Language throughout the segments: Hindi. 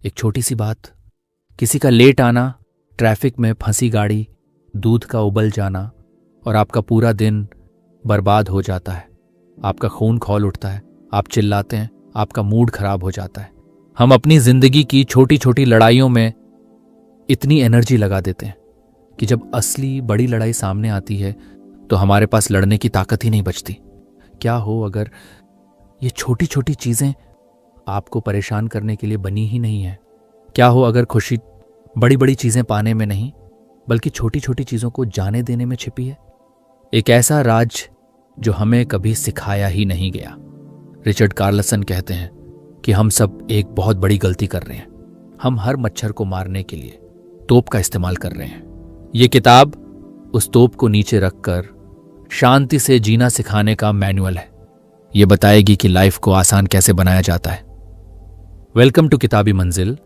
एक छोटी सी बात, किसी का लेट आना, ट्रैफिक में फंसी गाड़ी, दूध का उबल जाना और आपका पूरा दिन बर्बाद हो जाता है। आपका खून खौल उठता है, आप चिल्लाते हैं, आपका मूड खराब हो जाता है। हम अपनी जिंदगी की छोटी छोटी लड़ाइयों में इतनी एनर्जी लगा देते हैं कि जब असली बड़ी लड़ाई सामने आती है तो हमारे पास लड़ने की ताकत ही नहीं बचती। क्या हो अगर ये छोटी छोटी चीजें आपको परेशान करने के लिए बनी ही नहीं है? क्या हो अगर खुशी बड़ी बड़ी चीजें पाने में नहीं बल्कि छोटी छोटी चीजों को जाने देने में छिपी है? एक ऐसा राज जो हमें कभी सिखाया ही नहीं गया। रिचर्ड कार्लसन कहते हैं कि हम सब एक बहुत बड़ी गलती कर रहे हैं। हम हर मच्छर को मारने के लिए तोप का इस्तेमाल कर रहे हैं। ये किताब उस तोप को नीचे रखकर शांति से जीना सिखाने का मैनुअल है। ये बताएगी कि लाइफ को आसान कैसे बनाया जाता है। वेलकम टू किताबी मंजिल,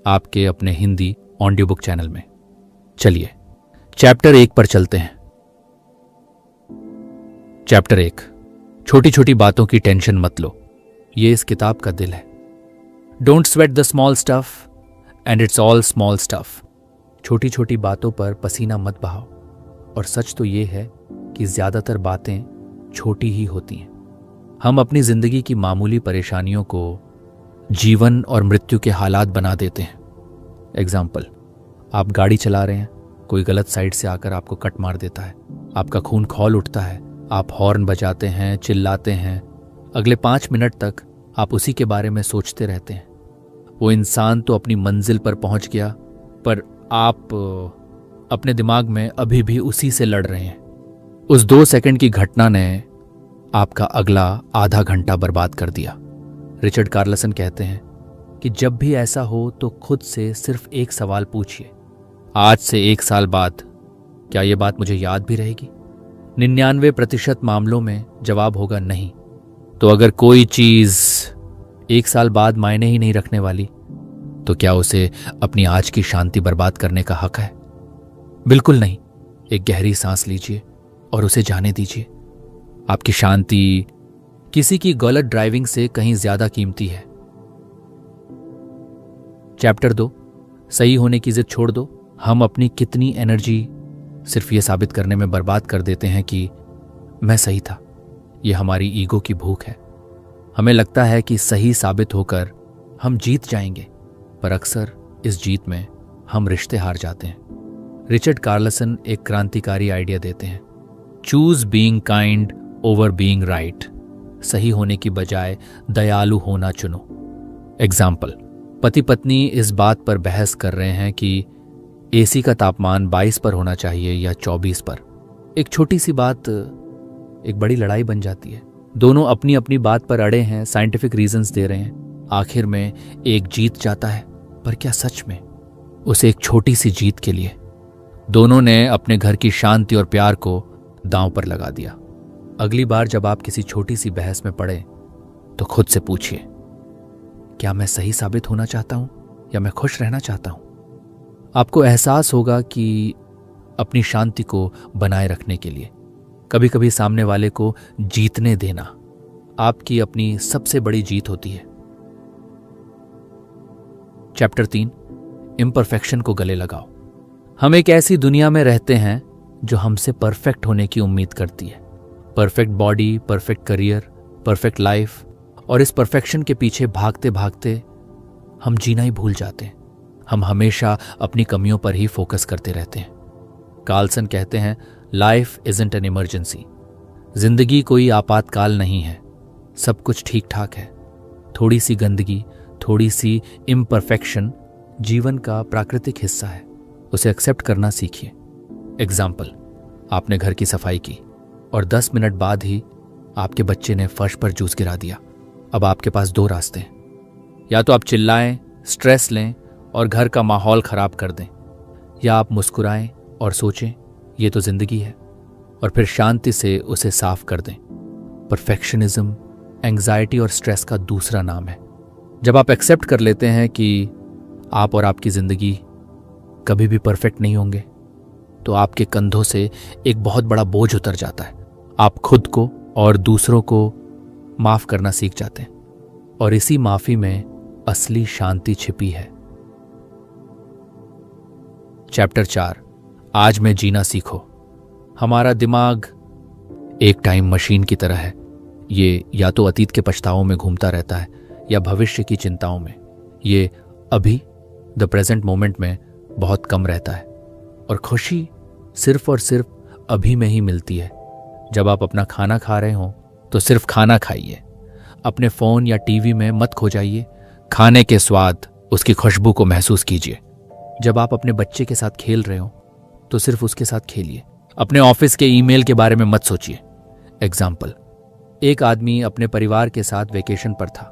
आपके अपने हिंदी ऑडियो बुक चैनल में। चलिए चैप्टर 1 पर चलते हैं। चैप्टर 1, छोटी छोटी बातों की टेंशन मत लो। ये इस किताब का दिल है। Don't sweat the small stuff and it's all small stuff. छोटी छोटी बातों पर पसीना मत बहाओ। और सच तो ये है कि ज्यादातर बातें छोटी ही होती हैं। हम अपनी जिंदगी की मामूली परेशानियों को जीवन और मृत्यु के हालात बना देते हैं। एग्जाम्पल, आप गाड़ी चला रहे हैं, कोई गलत साइड से आकर आपको कट मार देता है, आपका खून खौल उठता है, आप हॉर्न बजाते हैं, चिल्लाते हैं। अगले 5 मिनट तक आप उसी के बारे में सोचते रहते हैं। वो इंसान तो अपनी मंजिल पर पहुंच गया, पर आप अपने दिमाग में अभी भी उसी से लड़ रहे हैं। उस 2 सेकंड की घटना ने आपका अगला आधा घंटा बर्बाद कर दिया। रिचर्ड कार्लसन कहते हैं कि जब भी ऐसा हो तो खुद से सिर्फ एक सवाल पूछिए, आज से 1 साल बाद क्या ये बात मुझे याद भी रहेगी? 99% मामलों में जवाब होगा नहीं। तो अगर कोई चीज 1 साल बाद मायने ही नहीं रखने वाली, तो क्या उसे अपनी आज की शांति बर्बाद करने का हक है? बिल्कुल नहीं। एक गहरी सांस लीजिए और उसे जाने दीजिए। आपकी शांति किसी की गलत ड्राइविंग से कहीं ज्यादा कीमती है। चैप्टर 2, सही होने की जिद छोड़ दो। हम अपनी कितनी एनर्जी सिर्फ ये साबित करने में बर्बाद कर देते हैं कि मैं सही था। ये हमारी ईगो की भूख है। हमें लगता है कि सही साबित होकर हम जीत जाएंगे, पर अक्सर इस जीत में हम रिश्ते हार जाते हैं। रिचर्ड कार्लसन एक क्रांतिकारी आइडिया देते हैं, choose being kind over being right. सही होने की बजाय दयालु होना चुनो। एग्जाम्पल, पति पत्नी इस बात पर बहस कर रहे हैं कि एसी का तापमान 22 पर होना चाहिए या 24 पर। एक छोटी सी बात एक बड़ी लड़ाई बन जाती है। दोनों अपनी अपनी बात पर अड़े हैं, साइंटिफिक रीजंस दे रहे हैं। आखिर में एक जीत जाता है, पर क्या सच में? उसे एक छोटी सी जीत के लिए दोनों ने अपने घर की शांति और प्यार को दांव पर लगा दिया। अगली बार जब आप किसी छोटी सी बहस में पड़े तो खुद से पूछिए, क्या मैं सही साबित होना चाहता हूं या मैं खुश रहना चाहता हूं? आपको एहसास होगा कि अपनी शांति को बनाए रखने के लिए कभी कभी सामने वाले को जीतने देना आपकी अपनी सबसे बड़ी जीत होती है। चैप्टर 3, इम्परफेक्शन को गले लगाओ। हम एक ऐसी दुनिया में रहते हैं जो हमसे परफेक्ट होने की उम्मीद करती है। Perfect body, perfect career, perfect life, और इस परफेक्शन के पीछे भागते भागते हम जीना ही भूल जाते हैं। हम हमेशा अपनी कमियों पर ही फोकस करते रहते हैं। कार्लसन कहते हैं, लाइफ इजंट एन इमरजेंसी। जिंदगी कोई आपातकाल नहीं है। सब कुछ ठीक ठाक है। थोड़ी सी गंदगी, थोड़ी सी इम्परफेक्शन जीवन का प्राकृतिक हिस्सा है। उसे एक्सेप्ट करना सीखिए। एग्जाम्पल, आपने घर की सफाई की और 10 मिनट बाद ही आपके बच्चे ने फर्श पर जूस गिरा दिया। अब आपके पास 2 रास्ते हैं, या तो आप चिल्लाएं, स्ट्रेस लें और घर का माहौल खराब कर दें, या आप मुस्कुराएं और सोचें ये तो जिंदगी है और फिर शांति से उसे साफ कर दें। परफेक्शनिज्म एंग्जाइटी और स्ट्रेस का दूसरा नाम है। जब आप एक्सेप्ट कर लेते हैं कि आप और आपकी जिंदगी कभी भी परफेक्ट नहीं होंगे, तो आपके कंधों से एक बहुत बड़ा बोझ उतर जाता है। आप खुद को और दूसरों को माफ करना सीख जाते हैं, और इसी माफी में असली शांति छिपी है। चैप्टर 4, आज में जीना सीखो। हमारा दिमाग एक टाइम मशीन की तरह है। ये या तो अतीत के पछतावों में घूमता रहता है या भविष्य की चिंताओं में। ये अभी द प्रेजेंट मोमेंट में बहुत कम रहता है और खुशी सिर्फ और सिर्फ अभी में ही मिलती है। जब आप अपना खाना खा रहे हो तो सिर्फ खाना खाइए, अपने फ़ोन या टीवी में मत खो जाइए। खाने के स्वाद, उसकी खुशबू को महसूस कीजिए। जब आप अपने बच्चे के साथ खेल रहे हो तो सिर्फ उसके साथ खेलिए, अपने ऑफिस के ईमेल के बारे में मत सोचिए। एग्जाम्पल, एक आदमी अपने परिवार के साथ वेकेशन पर था,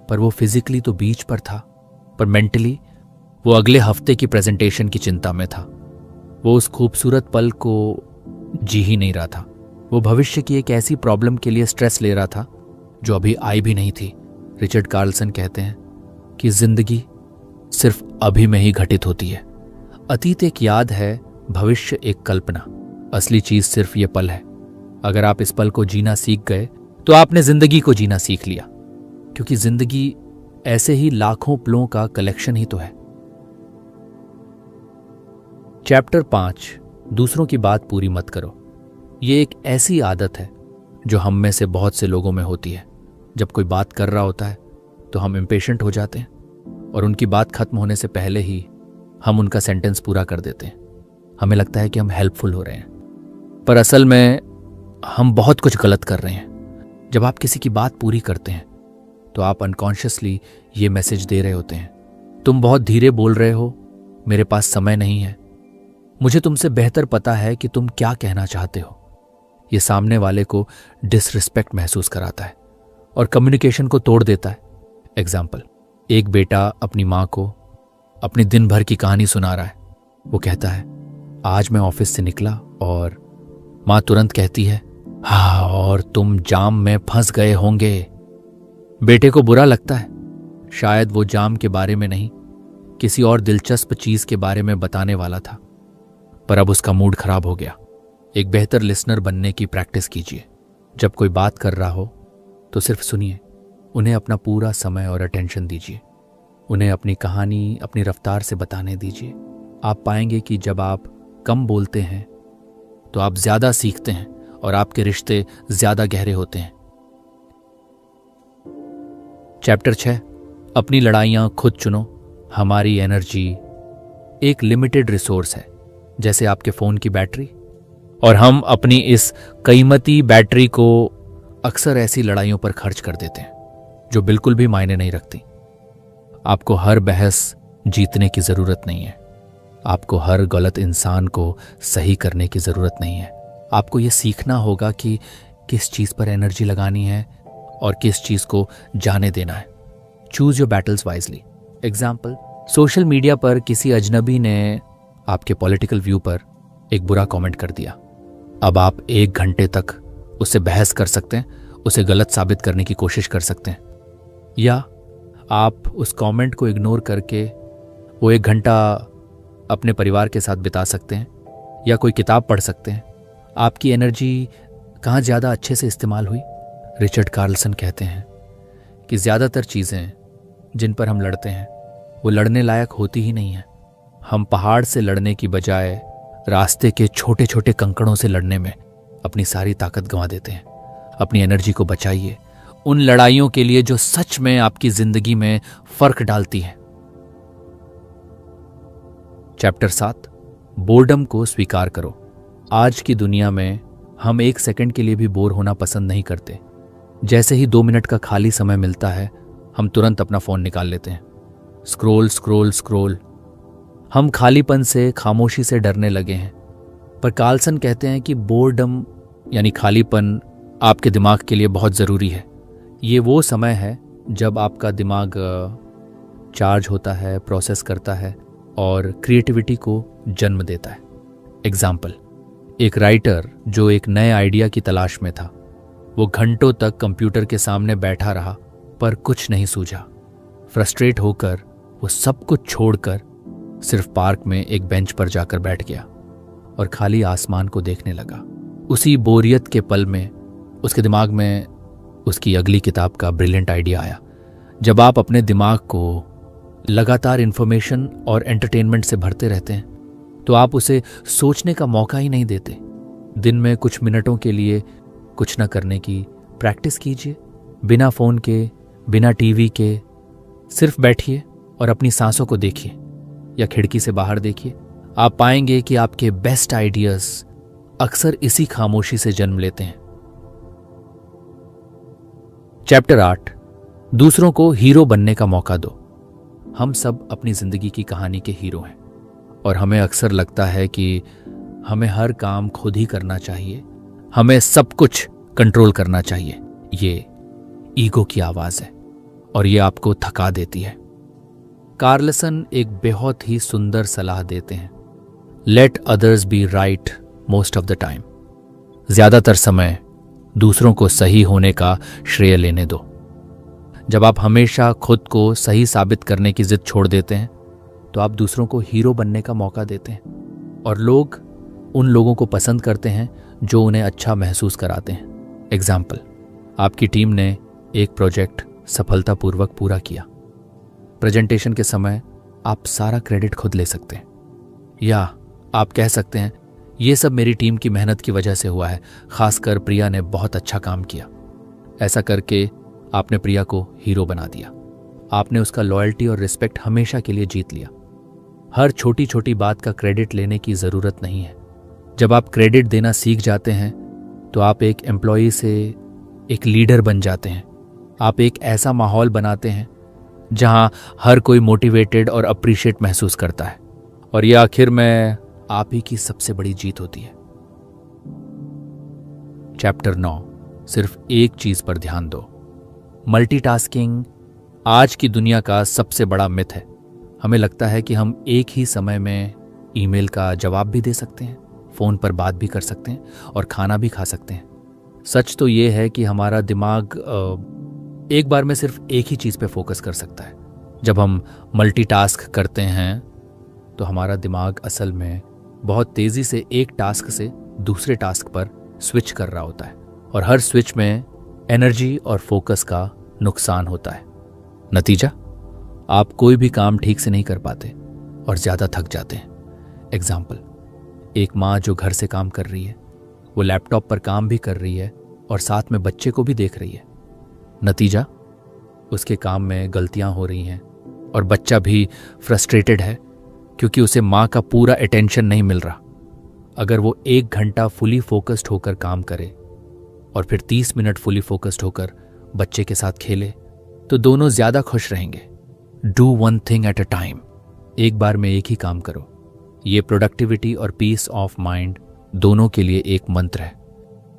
पर वो फिजिकली तो बीच पर था, पर मेंटली वो अगले हफ्ते की प्रेजेंटेशन की चिंता में था। वो उस खूबसूरत पल को जी ही नहीं रहा था। वो भविष्य की एक ऐसी प्रॉब्लम के लिए स्ट्रेस ले रहा था जो अभी आई भी नहीं थी। रिचर्ड कार्लसन कहते हैं कि जिंदगी सिर्फ अभी में ही घटित होती है। अतीत एक याद है, भविष्य एक कल्पना। असली चीज सिर्फ ये पल है। अगर आप इस पल को जीना सीख गए तो आपने जिंदगी को जीना सीख लिया, क्योंकि जिंदगी ऐसे ही लाखों पलों का कलेक्शन ही तो है। चैप्टर 5, दूसरों की बात पूरी मत करो। ये एक ऐसी आदत है जो हम में से बहुत से लोगों में होती है। जब कोई बात कर रहा होता है तो हम इम्पेशेंट हो जाते हैं और उनकी बात खत्म होने से पहले ही हम उनका सेंटेंस पूरा कर देते हैं। हमें लगता है कि हम हेल्पफुल हो रहे हैं, पर असल में हम बहुत कुछ गलत कर रहे हैं। जब आप किसी की बात पूरी करते हैं तो आप अनकॉन्शियसली ये मैसेज दे रहे होते हैं, तुम बहुत धीरे बोल रहे हो, मेरे पास समय नहीं है, मुझे तुमसे बेहतर पता है कि तुम क्या कहना चाहते हो। ये सामने वाले को डिसरिस्पेक्ट महसूस कराता है और कम्युनिकेशन को तोड़ देता है। एग्जाम्पल, एक बेटा अपनी माँ को अपनी दिन भर की कहानी सुना रहा है। वो कहता है, आज मैं ऑफिस से निकला, और माँ तुरंत कहती है, हाँ, और तुम जाम में फंस गए होंगे। बेटे को बुरा लगता है। शायद वो जाम के बारे में नहीं, किसी और दिलचस्प चीज के बारे में बताने वाला था, पर अब उसका मूड खराब हो गया। एक बेहतर लिसनर बनने की प्रैक्टिस कीजिए। जब कोई बात कर रहा हो तो सिर्फ सुनिए, उन्हें अपना पूरा समय और अटेंशन दीजिए। उन्हें अपनी कहानी अपनी रफ्तार से बताने दीजिए। आप पाएंगे कि जब आप कम बोलते हैं तो आप ज्यादा सीखते हैं और आपके रिश्ते ज्यादा गहरे होते हैं। चैप्टर 6, अपनी लड़ाइयां खुद चुनो। हमारी एनर्जी एक लिमिटेड रिसोर्स है, जैसे आपके फोन की बैटरी, और हम अपनी इस कीमती बैटरी को अक्सर ऐसी लड़ाइयों पर खर्च कर देते हैं जो बिल्कुल भी मायने नहीं रखती। आपको हर बहस जीतने की जरूरत नहीं है। आपको हर गलत इंसान को सही करने की जरूरत नहीं है। आपको यह सीखना होगा कि किस चीज पर एनर्जी लगानी है और किस चीज को जाने देना है। Choose your battles wisely. Example, social media पर किसी अजनबी ने आपके पॉलिटिकल व्यू पर एक बुरा कमेंट कर दिया। अब आप 1 घंटे तक उससे बहस कर सकते हैं, उसे गलत साबित करने की कोशिश कर सकते हैं, या आप उस कमेंट को इग्नोर करके वो 1 घंटा अपने परिवार के साथ बिता सकते हैं या कोई किताब पढ़ सकते हैं। आपकी एनर्जी कहाँ ज़्यादा अच्छे से इस्तेमाल हुई? रिचर्ड कार्लसन कहते हैं कि ज़्यादातर चीज़ें जिन पर हम लड़ते हैं वो लड़ने लायक होती ही नहीं है। हम पहाड़ से लड़ने की बजाय रास्ते के छोटे छोटे कंकड़ों से लड़ने में अपनी सारी ताकत गंवा देते हैं। अपनी एनर्जी को बचाइए उन लड़ाइयों के लिए जो सच में आपकी जिंदगी में फर्क डालती है। चैप्टर 7, बोर्डम को स्वीकार करो। आज की दुनिया में हम 1 सेकंड के लिए भी बोर होना पसंद नहीं करते। जैसे ही 2 मिनट का खाली समय मिलता है, हम तुरंत अपना फोन निकाल लेते हैं। Scroll scroll scroll. हम खालीपन से, खामोशी से डरने लगे हैं। पर कार्लसन कहते हैं कि बोर्डम यानी खालीपन आपके दिमाग के लिए बहुत ज़रूरी है। ये वो समय है जब आपका दिमाग चार्ज होता है, प्रोसेस करता है और क्रिएटिविटी को जन्म देता है। एग्जाम्पल, एक राइटर जो एक नए आइडिया की तलाश में था, वो घंटों तक कंप्यूटर के सामने बैठा रहा पर कुछ नहीं सूझा। फ्रस्ट्रेट होकर वो सब कुछ छोड़कर सिर्फ पार्क में एक बेंच पर जाकर बैठ गया और खाली आसमान को देखने लगा। उसी बोरियत के पल में उसके दिमाग में उसकी अगली किताब का ब्रिलियंट आइडिया आया। जब आप अपने दिमाग को लगातार इंफॉर्मेशन और एंटरटेनमेंट से भरते रहते हैं तो आप उसे सोचने का मौका ही नहीं देते। दिन में कुछ मिनटों के लिए कुछ न करने की प्रैक्टिस कीजिए, बिना फोन के, बिना टीवी के। सिर्फ बैठिए और अपनी सांसों को देखिए या खिड़की से बाहर देखिए। आप पाएंगे कि आपके बेस्ट आइडियाज अक्सर इसी खामोशी से जन्म लेते हैं। चैप्टर 8, दूसरों को हीरो बनने का मौका दो। हम सब अपनी जिंदगी की कहानी के हीरो हैं और हमें अक्सर लगता है कि हमें हर काम खुद ही करना चाहिए, हमें सब कुछ कंट्रोल करना चाहिए। ये ईगो की आवाज है और ये आपको थका देती है। कार्लसन एक बहुत ही सुंदर सलाह देते हैं, let others be right most of the time. ज्यादातर समय दूसरों को सही होने का श्रेय लेने दो। जब आप हमेशा खुद को सही साबित करने की जिद छोड़ देते हैं तो आप दूसरों को हीरो बनने का मौका देते हैं और लोग उन लोगों को पसंद करते हैं जो उन्हें अच्छा महसूस कराते हैं। एग्जाम्पल, आपकी टीम ने एक प्रोजेक्ट सफलतापूर्वक पूरा किया। प्रेजेंटेशन के समय आप सारा क्रेडिट खुद ले सकते हैं या आप कह सकते हैं ये सब मेरी टीम की मेहनत की वजह से हुआ है, खासकर प्रिया ने बहुत अच्छा काम किया। ऐसा करके आपने प्रिया को हीरो बना दिया। आपने उसका लॉयल्टी और रिस्पेक्ट हमेशा के लिए जीत लिया। हर छोटी छोटी बात का क्रेडिट लेने की जरूरत नहीं है। जब आप क्रेडिट देना सीख जाते हैं तो आप एक एम्प्लॉई से एक लीडर बन जाते हैं। आप एक ऐसा माहौल बनाते हैं जहां हर कोई मोटिवेटेड और अप्रिशिएट महसूस करता है और यह आखिर में आप ही की सबसे बड़ी जीत होती है। चैप्टर 9, सिर्फ एक चीज पर ध्यान दो। मल्टीटास्किंग आज की दुनिया का सबसे बड़ा मिथ है। हमें लगता है कि हम एक ही समय में ईमेल का जवाब भी दे सकते हैं, फोन पर बात भी कर सकते हैं और खाना भी खा सकते हैं। सच तो यह है कि हमारा दिमाग एक बार में सिर्फ एक ही चीज पे फोकस कर सकता है। जब हम मल्टीटास्क करते हैं तो हमारा दिमाग असल में बहुत तेजी से एक टास्क से दूसरे टास्क पर स्विच कर रहा होता है और हर स्विच में एनर्जी और फोकस का नुकसान होता है। नतीजा, आप कोई भी काम ठीक से नहीं कर पाते और ज्यादा थक जाते हैं। एग्जाम्पल, एक माँ जो घर से काम कर रही है, वो लैपटॉप पर काम भी कर रही है और साथ में बच्चे को भी देख रही है। नतीजा, उसके काम में गलतियां हो रही हैं और बच्चा भी फ्रस्ट्रेटेड है क्योंकि उसे माँ का पूरा अटेंशन नहीं मिल रहा। अगर वो 1 घंटा फुली फोकस्ड होकर काम करे और फिर 30 मिनट फुली फोकस्ड होकर बच्चे के साथ खेले तो दोनों ज्यादा खुश रहेंगे। Do one thing at a time. एक बार में एक ही काम करो। ये प्रोडक्टिविटी और पीस ऑफ माइंड दोनों के लिए एक मंत्र है।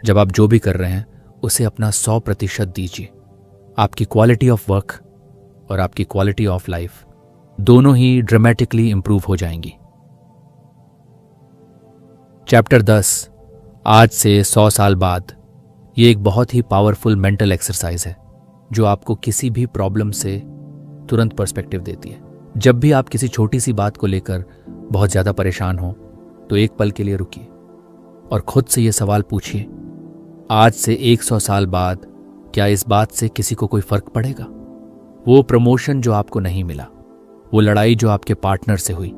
जब आप जो भी कर रहे हैं उसे अपना 100% दीजिए। आपकी क्वालिटी ऑफ वर्क और आपकी क्वालिटी ऑफ लाइफ दोनों ही ड्रामेटिकली इंप्रूव हो जाएंगी। चैप्टर 10, आज से 100 साल बाद। ये एक बहुत ही पावरफुल मेंटल एक्सरसाइज है जो आपको किसी भी प्रॉब्लम से तुरंत पर्सपेक्टिव देती है। जब भी आप किसी छोटी सी बात को लेकर बहुत ज्यादा परेशान हो तो एक पल के लिए रुकिए और खुद से ये सवाल पूछिए, आज से 100 साल बाद क्या इस बात से किसी को कोई फर्क पड़ेगा? वो प्रमोशन जो आपको नहीं मिला, वो लड़ाई जो आपके पार्टनर से हुई,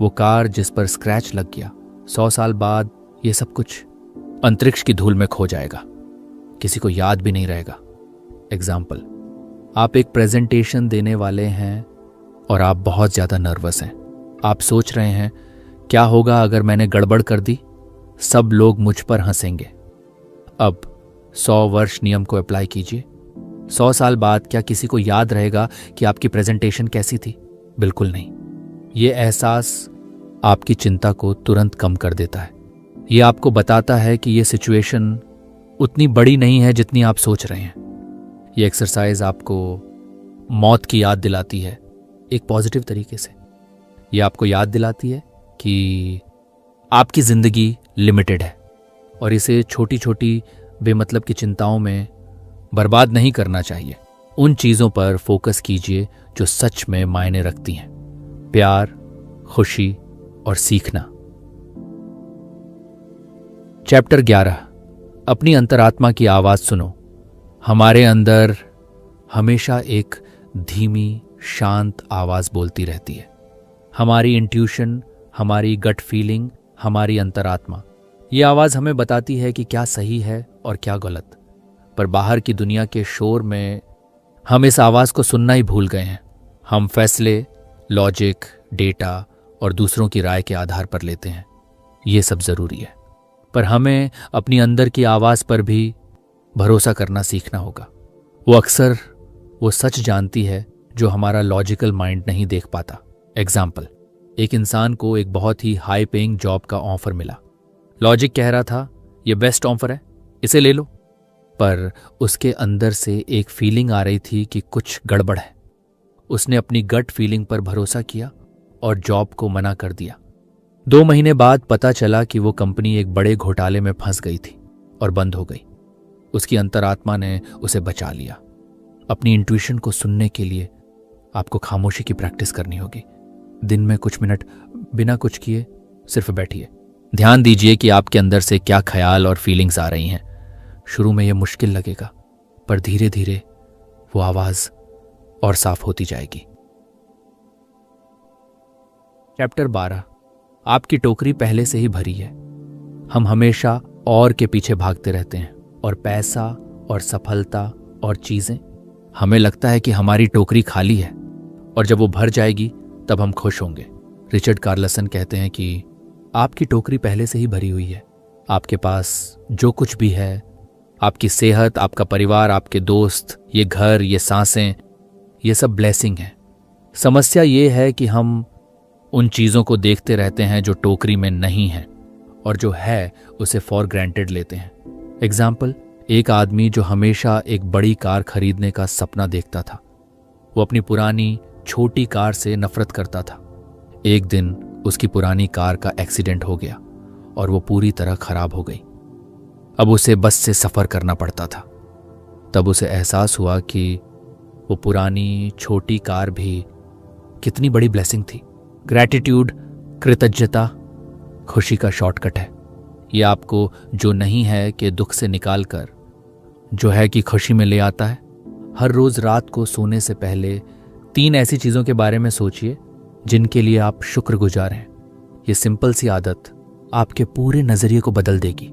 वो कार जिस पर स्क्रैच लग गया, 100 साल बाद ये सब कुछ अंतरिक्ष की धूल में खो जाएगा, किसी को याद भी नहीं रहेगा। एग्जाम्पल, आप एक प्रेजेंटेशन देने वाले हैं और आप बहुत ज्यादा नर्वस हैं। आप सोच रहे हैं क्या होगा अगर मैंने गड़बड़ कर दी, सब लोग मुझ पर हंसेंगे। अब 100 वर्ष नियम को अप्लाई कीजिए। 100 साल बाद क्या किसी को याद रहेगा कि आपकी प्रेजेंटेशन कैसी थी? बिल्कुल नहीं। ये एहसास आपकी चिंता को तुरंत कम कर देता है। ये आपको बताता है कि ये सिचुएशन उतनी बड़ी नहीं है जितनी आप सोच रहे हैं। ये एक्सरसाइज आपको मौत की याद दिलाती है एक पॉजिटिव तरीके से। ये आपको याद दिलाती है कि आपकी जिंदगी लिमिटेड है और इसे छोटी छोटी बेमतलब की चिंताओं में बर्बाद नहीं करना चाहिए। उन चीजों पर फोकस कीजिए जो सच में मायने रखती हैं, प्यार, खुशी और सीखना। चैप्टर 11, अपनी अंतरात्मा की आवाज सुनो। हमारे अंदर हमेशा एक धीमी शांत आवाज बोलती रहती है। हमारी इंट्यूशन हमारी गट फीलिंग, हमारी अंतरात्मा। ये आवाज़ हमें बताती है कि क्या सही है और क्या गलत। पर बाहर की दुनिया के शोर में हम इस आवाज़ को सुनना ही भूल गए हैं। हम फैसले लॉजिक, डेटा और दूसरों की राय के आधार पर लेते हैं। ये सब ज़रूरी है, पर हमें अपनी अंदर की आवाज़ पर भी भरोसा करना सीखना होगा। वो अक्सर वो सच जानती है जो हमारा लॉजिकल माइंड नहीं देख पाता। एग्जाम्पल, एक इंसान को एक बहुत ही हाई पेइंग जॉब का ऑफर मिला। लॉजिक कह रहा था ये बेस्ट ऑफर है, इसे ले लो। पर उसके अंदर से एक फीलिंग आ रही थी कि कुछ गड़बड़ है। उसने अपनी गट फीलिंग पर भरोसा किया और जॉब को मना कर दिया। 2 महीने बाद पता चला कि वो कंपनी एक बड़े घोटाले में फंस गई थी और बंद हो गई। उसकी अंतरात्मा ने उसे बचा लिया। अपनी इंट्यूशन को सुनने के लिए आपको खामोशी की प्रैक्टिस करनी होगी। दिन में कुछ मिनट बिना कुछ किए सिर्फ बैठिए। ध्यान दीजिए कि आपके अंदर से क्या ख्याल और फीलिंग्स आ रही हैं। शुरू में यह मुश्किल लगेगा, पर धीरे धीरे वो आवाज और साफ होती जाएगी। चैप्टर 12। आपकी टोकरी पहले से ही भरी है। हम हमेशा और के पीछे भागते रहते हैं, और पैसा और सफलता और चीजें, हमें लगता है कि हमारी टोकरी खाली है और जब वो भर जाएगी तब हम खुश होंगे। रिचर्ड कार्लसन कहते हैं कि आपकी टोकरी पहले से ही भरी हुई है। आपके पास जो कुछ भी है, आपकी सेहत, आपका परिवार, आपके दोस्त, ये घर, ये सांसें, ये सब ब्लेसिंग है। समस्या ये है कि हम उन चीज़ों को देखते रहते हैं जो टोकरी में नहीं है, और जो है उसे फॉर ग्रांटेड लेते हैं। एग्जाम्पल, एक आदमी जो हमेशा एक बड़ी कार खरीदने का सपना देखता था, वो अपनी पुरानी छोटी कार से नफरत करता था। एक दिन उसकी पुरानी कार का एक्सीडेंट हो गया और वो पूरी तरह खराब हो गई। अब उसे बस से सफ़र करना पड़ता था। तब उसे एहसास हुआ कि वो पुरानी छोटी कार भी कितनी बड़ी ब्लेसिंग थी। ग्रैटिट्यूड, कृतज्ञता, खुशी का शॉर्टकट है। ये आपको जो नहीं है के दुख से निकालकर जो है कि खुशी में ले आता है। हर रोज रात को सोने से पहले 3 ऐसी चीजों के बारे में सोचिए जिनके लिए आप शुक्रगुजार हैं। ये सिंपल सी आदत आपके पूरे नजरिए को बदल देगी।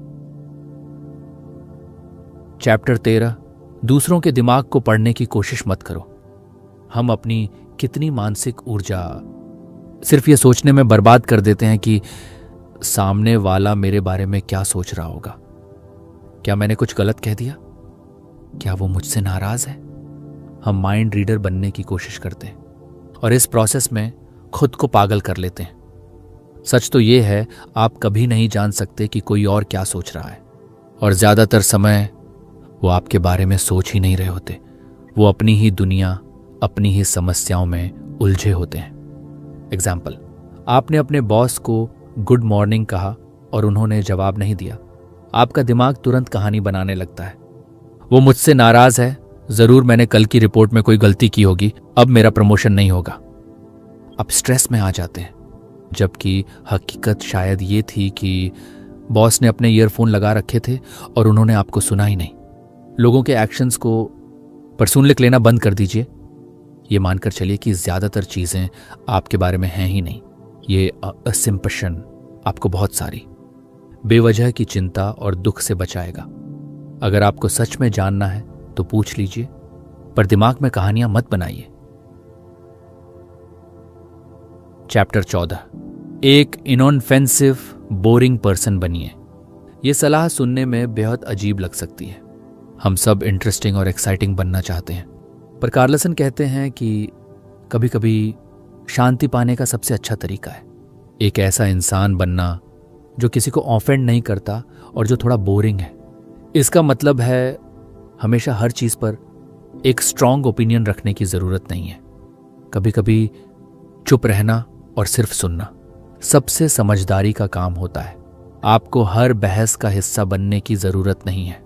चैप्टर 13। दूसरों के दिमाग को पढ़ने की कोशिश मत करो। हम अपनी कितनी मानसिक ऊर्जा सिर्फ ये सोचने में बर्बाद कर देते हैं कि सामने वाला मेरे बारे में क्या सोच रहा होगा। क्या मैंने कुछ गलत कह दिया? क्या वो मुझसे नाराज है? हम माइंड रीडर बनने की कोशिश करते हैं और इस प्रोसेस में खुद को पागल कर लेते हैं। सच तो ये है, आप कभी नहीं जान सकते कि कोई और क्या सोच रहा है, और ज्यादातर समय वो आपके बारे में सोच ही नहीं रहे होते। वो अपनी ही दुनिया, अपनी ही समस्याओं में उलझे होते हैं। एग्जाम्पल, आपने अपने बॉस को गुड मॉर्निंग कहा और उन्होंने जवाब नहीं दिया। आपका दिमाग तुरंत कहानी बनाने लगता है। वो मुझसे नाराज है, जरूर मैंने कल की रिपोर्ट में कोई गलती की होगी, अब मेरा प्रमोशन नहीं होगा। आप स्ट्रेस में आ जाते हैं, जबकि हकीकत शायद ये थी कि बॉस ने अपने ईयरफोन लगा रखे थे और उन्होंने आपको सुना ही नहीं। लोगों के एक्शंस को पर्सनली लेना बंद कर दीजिए। ये मानकर चलिए कि ज्यादातर चीजें आपके बारे में हैं ही नहीं। ये असंपशन आपको बहुत सारी बेवजह की चिंता और दुख से बचाएगा। अगर आपको सच में जानना है तो पूछ लीजिए, पर दिमाग में कहानियां मत बनाइए। चैप्टर 14। एक इनऑफेंसिव बोरिंग पर्सन बनिए। यह सलाह सुनने में बेहद अजीब लग सकती है। हम सब इंटरेस्टिंग और एक्साइटिंग बनना चाहते हैं, पर कार्लसन कहते हैं कि कभी कभी शांति पाने का सबसे अच्छा तरीका है एक ऐसा इंसान बनना जो किसी को ऑफेंड नहीं करता और जो थोड़ा बोरिंग है। इसका मतलब है हमेशा हर चीज पर एक स्ट्रांग ओपिनियन रखने की जरूरत नहीं है। कभी कभी चुप रहना और सिर्फ सुनना सबसे समझदारी का काम होता है। आपको हर बहस का हिस्सा बनने की जरूरत नहीं है।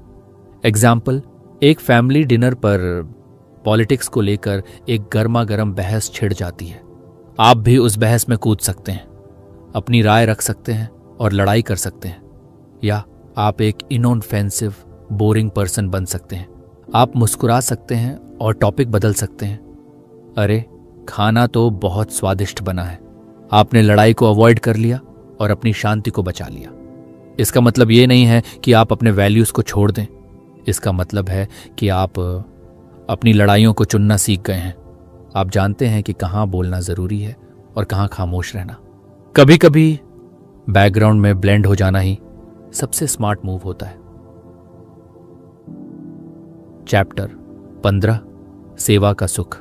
एग्जाम्पल, एक फैमिली डिनर पर पॉलिटिक्स को लेकर एक गर्मा गर्म बहस छिड़ जाती है। आप भी उस बहस में कूद सकते हैं, अपनी राय रख सकते हैं और लड़ाई कर सकते हैं, या आप एक इनऑफेंसिव बोरिंग पर्सन बन सकते हैं। आप मुस्कुरा सकते हैं और टॉपिक बदल सकते हैं। अरे, खाना तो बहुत स्वादिष्ट बना है। आपने लड़ाई को अवॉइड कर लिया और अपनी शांति को बचा लिया। इसका मतलब ये नहीं है कि आप अपने वैल्यूज को छोड़ दें। इसका मतलब है कि आप अपनी लड़ाइयों को चुनना सीख गए हैं। आप जानते हैं कि कहाँ बोलना जरूरी है और कहाँ खामोश रहना। कभी कभी बैकग्राउंड में ब्लेंड हो जाना ही सबसे स्मार्ट मूव होता है। चैप्टर 15, सेवा का सुख।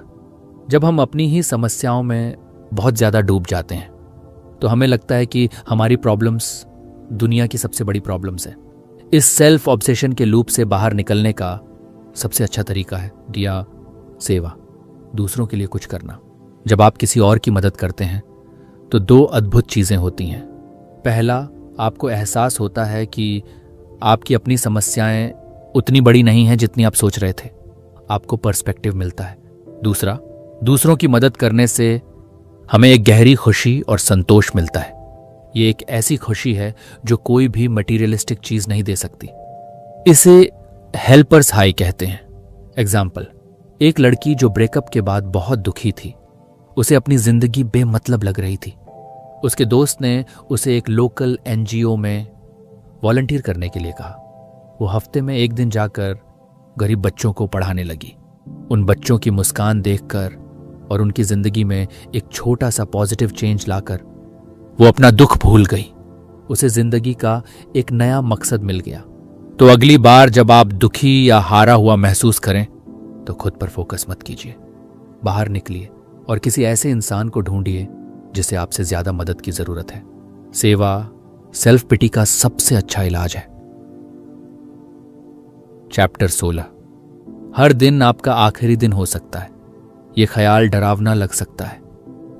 जब हम अपनी ही समस्याओं में बहुत ज्यादा डूब जाते हैं तो हमें लगता है कि हमारी प्रॉब्लम्स दुनिया की सबसे बड़ी प्रॉब्लम्स है। इस सेल्फ ऑब्सेशन के लूप से बाहर निकलने का सबसे अच्छा तरीका है दिया सेवा, दूसरों के लिए कुछ करना। जब आप किसी और की मदद करते हैं तो दो अद्भुत चीजें होती हैं। पहला, आपको एहसास होता है कि आपकी अपनी समस्याएं उतनी बड़ी नहीं हैं जितनी आप सोच रहे थे। आपको पर्सपेक्टिव मिलता है। दूसरा, दूसरों की मदद करने से हमें एक गहरी खुशी और संतोष मिलता है। ये एक ऐसी खुशी है जो कोई भी मटीरियलिस्टिक चीज नहीं दे सकती। इसे हेल्पर्स हाई कहते हैं। एग्जाम्पल, एक लड़की जो ब्रेकअप के बाद बहुत दुखी थी, उसे अपनी जिंदगी बेमतलब लग रही थी। उसके दोस्त ने उसे एक लोकल एनजीओ में वॉलंटियर करने के लिए कहा। वो हफ्ते में एक दिन जाकर गरीब बच्चों को पढ़ाने लगी। उन बच्चों की मुस्कान देखकर और उनकी जिंदगी में एक छोटा सा पॉजिटिव चेंज लाकर वो अपना दुख भूल गई। उसे जिंदगी का एक नया मकसद मिल गया। तो अगली बार जब आप दुखी या हारा हुआ महसूस करें तो खुद पर फोकस मत कीजिए। बाहर निकलिए और किसी ऐसे इंसान को ढूंढिए जिसे आपसे ज्यादा मदद की जरूरत है। सेवा सेल्फ पिटी का सबसे अच्छा इलाज है। चैप्टर 16, हर दिन आपका आखिरी दिन हो सकता है। यह ख्याल डरावना लग सकता है,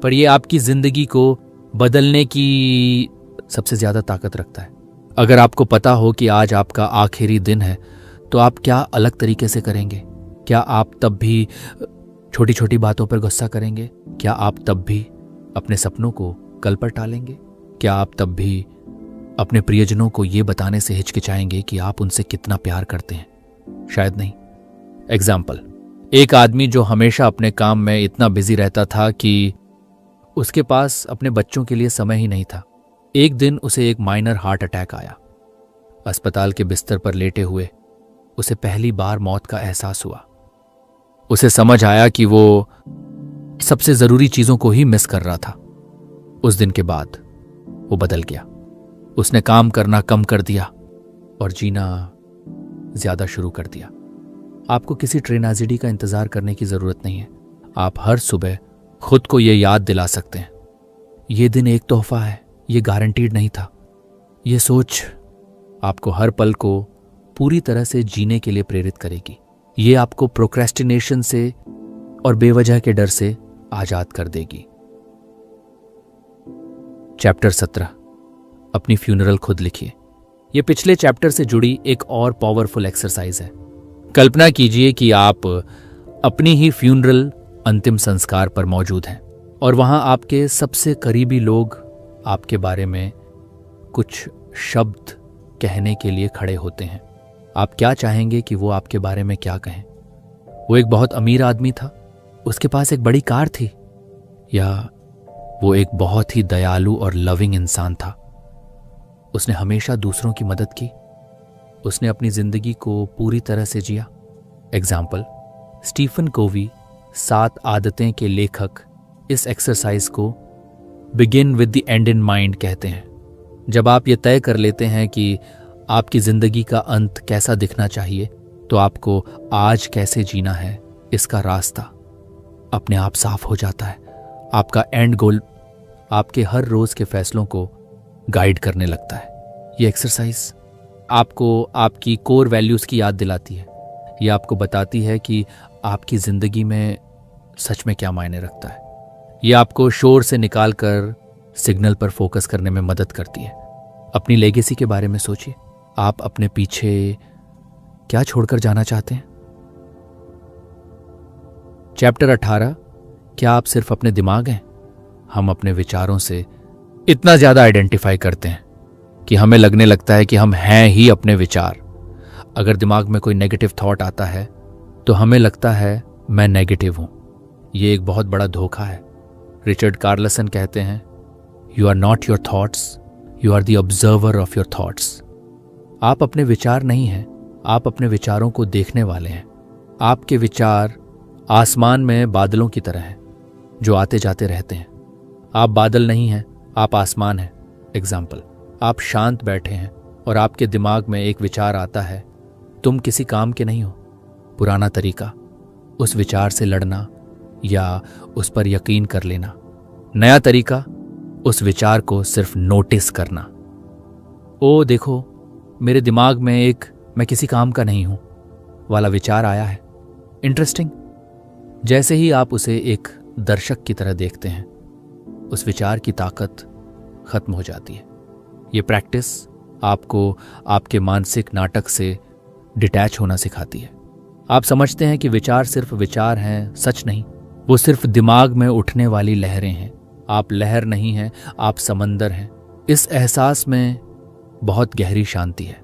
पर यह आपकी जिंदगी को बदलने की सबसे ज्यादा ताकत रखता है। अगर आपको पता हो कि आज आपका आखिरी दिन है तो आप क्या अलग तरीके से करेंगे? क्या आप तब भी छोटी छोटी बातों पर गुस्सा करेंगे? क्या आप तब भी अपने सपनों को कल पर टालेंगे? क्या आप तब भी अपने प्रियजनों को यह बताने से हिचकिचाएंगे कि आप उनसे कितना प्यार करते हैं? शायद नहीं। एग्जाम्पल, एक आदमी जो हमेशा अपने काम में इतना बिजी रहता था कि उसके पास अपने बच्चों के लिए समय ही नहीं था। एक दिन उसे एक माइनर हार्ट अटैक आया। अस्पताल के बिस्तर पर लेटे हुए उसे पहली बार मौत का एहसास हुआ। उसे समझ आया कि वो सबसे जरूरी चीजों को ही मिस कर रहा था। उस दिन के बाद वो बदल गया। उसने काम करना कम कर दिया और जीना ज्यादा शुरू कर दिया। आपको किसी ट्रेजेडी का इंतजार करने की जरूरत नहीं है। आप हर सुबह खुद को यह याद दिला सकते हैं, यह दिन एक तोहफा है, यह गारंटीड नहीं था। यह सोच आपको हर पल को पूरी तरह से जीने के लिए प्रेरित करेगी। यह आपको प्रोक्रेस्टिनेशन से और बेवजह के डर से आजाद कर देगी। चैप्टर 17, अपनी फ्यूनरल खुद लिखिए। यह पिछले चैप्टर से जुड़ी एक और पावरफुल एक्सरसाइज है। कल्पना कीजिए कि आप अपनी ही फ्यूनरल अंतिम संस्कार पर मौजूद हैं और वहां आपके सबसे करीबी लोग आपके बारे में कुछ शब्द कहने के लिए खड़े होते हैं। आप क्या चाहेंगे कि वो आपके बारे में क्या कहें? वो एक बहुत अमीर आदमी था, उसके पास एक बड़ी कार थी, या वो एक बहुत ही दयालु और लविंग इंसान था? उसने हमेशा दूसरों की मदद की, उसने अपनी जिंदगी को पूरी तरह से जिया। एग्जाम्पल, स्टीफन कोवी 7 आदतें के लेखक इस एक्सरसाइज को begin with the and in mind कहते हैं। जब आप ये तय कर लेते हैं कि आपकी जिंदगी का अंत कैसा दिखना चाहिए, तो आपको आज कैसे जीना है इसका रास्ता अपने आप साफ हो जाता है। आपका एंड गोल आपके हर रोज के फैसलों को गाइड करने लगता है। ये एक्सरसाइज आपको आपकी कोर वैल्यूज की याद दिलाती है। ये आपको बताती है कि आपकी जिंदगी में सच में क्या मायने रखता है। ये आपको शोर से निकालकर सिग्नल पर फोकस करने में मदद करती है। अपनी लेगेसी के बारे में सोचिए। आप अपने पीछे क्या छोड़कर जाना चाहते हैं? चैप्टर 18, क्या आप सिर्फ अपने दिमाग हैं? हम अपने विचारों से इतना ज्यादा आइडेंटिफाई करते हैं कि हमें लगने लगता है कि हम हैं ही अपने विचार। अगर दिमाग में कोई नेगेटिव थॉट आता है तो हमें लगता है मैं नेगेटिव हूं। यह एक बहुत बड़ा धोखा है। रिचर्ड कार्लसन कहते हैं, you are not your thoughts, you are the observer of your thoughts. आप अपने विचार नहीं हैं, आप अपने विचारों को देखने वाले हैं। आपके विचार आसमान में बादलों की तरह हैं जो आते जाते रहते हैं। आप बादल नहीं हैं, आप आसमान हैं। एग्जाम्पल, आप शांत बैठे हैं और आपके दिमाग में एक विचार आता है, तुम किसी काम के नहीं हो। पुराना तरीका, उस विचार से लड़ना या उस पर यकीन कर लेना। नया तरीका, उस विचार को सिर्फ नोटिस करना। ओ देखो, मेरे दिमाग में एक मैं किसी काम का नहीं हूं वाला विचार आया है, इंटरेस्टिंग। जैसे ही आप उसे एक दर्शक की तरह देखते हैं, उस विचार की ताकत खत्म हो जाती है। ये प्रैक्टिस आपको आपके मानसिक नाटक से डिटैच होना सिखाती है। आप समझते हैं कि विचार सिर्फ विचार हैं, सच नहीं। वो सिर्फ दिमाग में उठने वाली लहरें हैं। आप लहर नहीं हैं, आप समंदर हैं। इस एहसास में बहुत गहरी शांति है।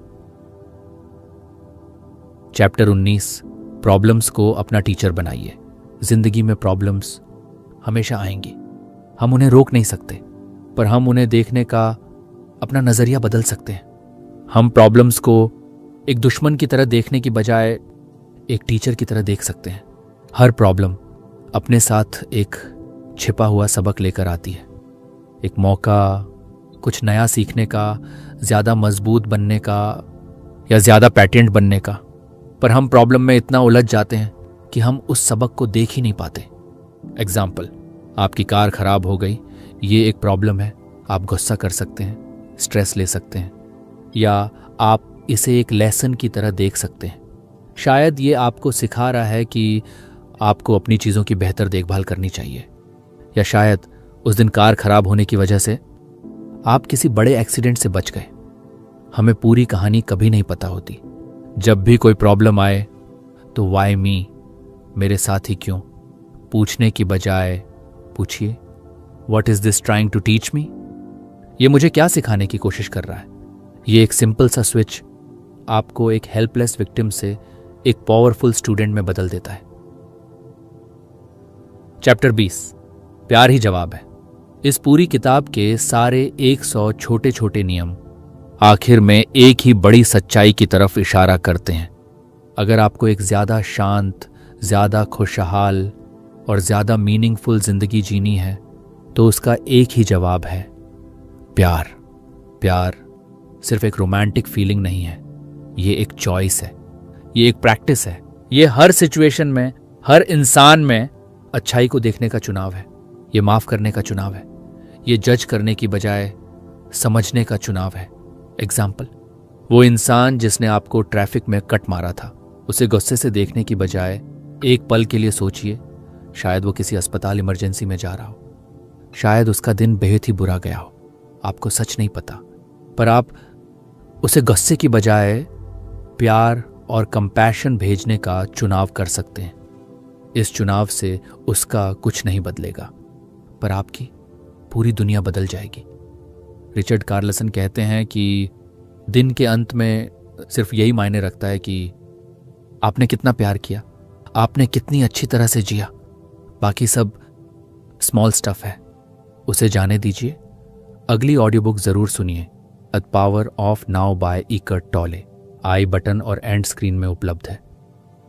चैप्टर 19, प्रॉब्लम्स को अपना टीचर बनाइए। जिंदगी में प्रॉब्लम्स हमेशा आएंगी, हम उन्हें रोक नहीं सकते, पर हम उन्हें देखने का अपना नजरिया बदल सकते हैं। हम प्रॉब्लम्स को एक दुश्मन की तरह देखने की बजाय एक टीचर की तरह देख सकते हैं। हर प्रॉब्लम अपने साथ एक छिपा हुआ सबक लेकर आती है, एक मौका कुछ नया सीखने का, ज्यादा मजबूत बनने का या ज्यादा पैटेंट बनने का। पर हम प्रॉब्लम में इतना उलझ जाते हैं कि हम उस सबक को देख ही नहीं पाते। एग्जाम्पल, आपकी कार खराब हो गई, ये एक प्रॉब्लम है। आप गुस्सा कर सकते हैं, स्ट्रेस ले सकते हैं, या आप इसे एक लेसन की तरह देख सकते हैं। शायद ये आपको सिखा रहा है कि आपको अपनी चीज़ों की बेहतर देखभाल करनी चाहिए, या शायद उस दिन कार खराब होने की वजह से आप किसी बड़े एक्सीडेंट से बच गए। हमें पूरी कहानी कभी नहीं पता होती। जब भी कोई प्रॉब्लम आए तो वाई मी, मेरे साथ ही क्यों, पूछने की बजाय पूछिए, what is this trying to teach me? ये मुझे क्या सिखाने की कोशिश कर रहा है? ये एक सिंपल सा स्विच आपको एक हेल्पलेस विक्टिम से एक पावरफुल स्टूडेंट में बदल देता है। चैप्टर 20, प्यार ही जवाब है। इस पूरी किताब के सारे 100 छोटे छोटे नियम आखिर में एक ही बड़ी सच्चाई की तरफ इशारा करते हैं। अगर आपको एक ज्यादा शांत, ज्यादा खुशहाल और ज्यादा मीनिंगफुल जिंदगी जीनी है तो उसका एक ही जवाब है, प्यार। प्यार सिर्फ एक रोमांटिक फीलिंग नहीं है, ये एक चॉइस है, ये एक प्रैक्टिस है। ये हर सिचुएशन में, हर इंसान में अच्छाई को देखने का चुनाव है। ये माफ करने का चुनाव है। ये जज करने की बजाय समझने का चुनाव है। एग्जाम्पल, वो इंसान जिसने आपको ट्रैफिक में कट मारा था, उसे गुस्से से देखने की बजाय एक पल के लिए सोचिए, शायद वो किसी अस्पताल इमरजेंसी में जा रहा हो, शायद उसका दिन बेहद ही बुरा गया हो, आपको सच नहीं पता, पर आप उसे गुस्से की बजाय प्यार और कंपैशन भेजने का चुनाव कर सकते हैं। इस चुनाव से उसका कुछ नहीं बदलेगा, पर आपकी पूरी दुनिया बदल जाएगी। रिचर्ड कार्लसन कहते हैं कि दिन के अंत में सिर्फ यही मायने रखता है कि आपने कितना प्यार किया, आपने कितनी अच्छी तरह से जिया। बाकी सब स्मॉल स्टफ है, उसे जाने दीजिए। अगली ऑडियो बुक जरूर सुनिए, the power of now by Eckhart Tolle. I button और एंड स्क्रीन में उपलब्ध है।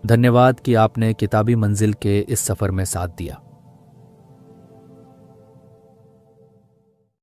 धन्यवाद कि आपने किताबी मंजिल के इस सफर में साथ दिया।